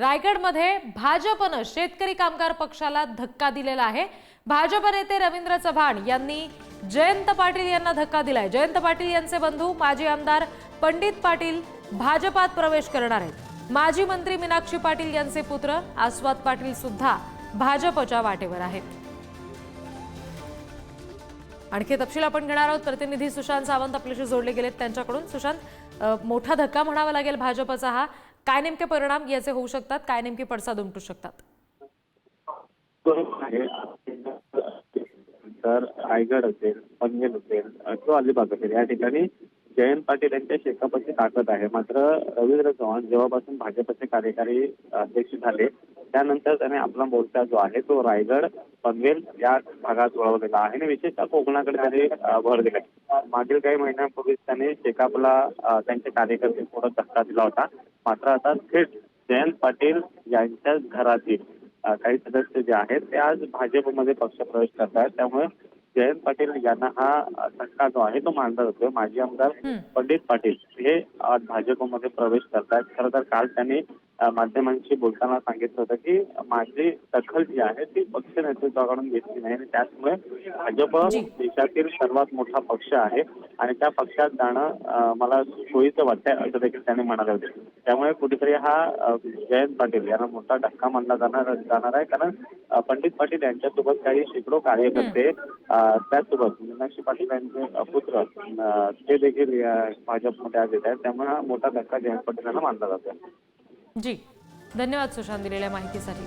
रायगडमध्ये भाजपनं शेतकरी कामगार पक्षाला धक्का दिलेला आहे। भाजप नेते रवींद्र चव्हाण यांनी जयंत पाटील यांना धक्का दिलाय। जयंत पाटील यांचे बंधू माजी आमदार पंडित पाटील भाजपात प्रवेश करणार आहेत। माजी मंत्री मीनाक्षी पाटील यांचे पुत्र आस्वाद पाटील सुद्धा भाजपच्या वाटेवर आहेत। आणखी तपशील आपण घेणार आहोत। प्रतिनिधी सुशांत सावंत आपल्याशी जोडले गेलेत त्यांच्याकडून। सुशांत, मोठा धक्का म्हणावा लागेल भाजपचा हा। काय नेमके परिणाम याचे होऊ शकतात, काय नेमकी पडसाद उमटू शकतात? तर रायगड असेल, पनवेल असेल किंवा अलिबाग असेल या ठिकाणी जयंत पाटील यांच्या शेकापची ताकद आहे। मात्र रवींद्र चव्हाण जेव्हापासून भाजपचे कार्यकारी अध्यक्ष झाले त्यानंतर त्याने आपला मोर्चा जो आहे तो रायगड, पनवेल या भागात वळवलेला आहे आणि विशेषतः कोकणाकडे त्याने भर दिला। मागील काही महिन्यांपूर्वी त्याने शेकापला त्यांचे कार्यकर्ते थोडा धक्का दिला होता। मात्र आता थेट जयंत पाटील यांच्याच घरातील काही सदस्य जे आहेत ते आज भाजपमध्ये पक्षप्रवेश करत आहेत। त्यामुळे जयंत पाटील यांना हा धक्का जो आहे तो मानला जातोय। माजी आमदार पंडित पाटील हे आज भाजपमध्ये प्रवेश करतात। खरं तर काल त्यांनी माध्यमांशी बोलताना सांगितलं होतं की माझी दखल जी आहे ती पक्ष नेतृत्वाकडून घेतली नाही आणि त्यामुळे भाजप देशातील सर्वात मोठा पक्ष आहे आणि त्या पक्षात जाणं मला सोयीचं वाटतंय असं देखील त्यांनी म्हणाले होते। त्यामुळे कुठेतरी हा जयंत पाटील यांना मोठा धक्का मानला जाणार आहे, कारण पंडित पाटील यांच्यासोबत काही शेकडो कार्यकर्ते त्याचसोबत मीनाक्षी पाटील यांचे पुत्र ते देखील भाजपमध्ये आज येत आहेत। त्यामुळे हा मोठा धक्का जयंत पाटील यांना मानला जातोय। जी, धन्यवाद सुशांत दिलेल्या माहितीसाठी।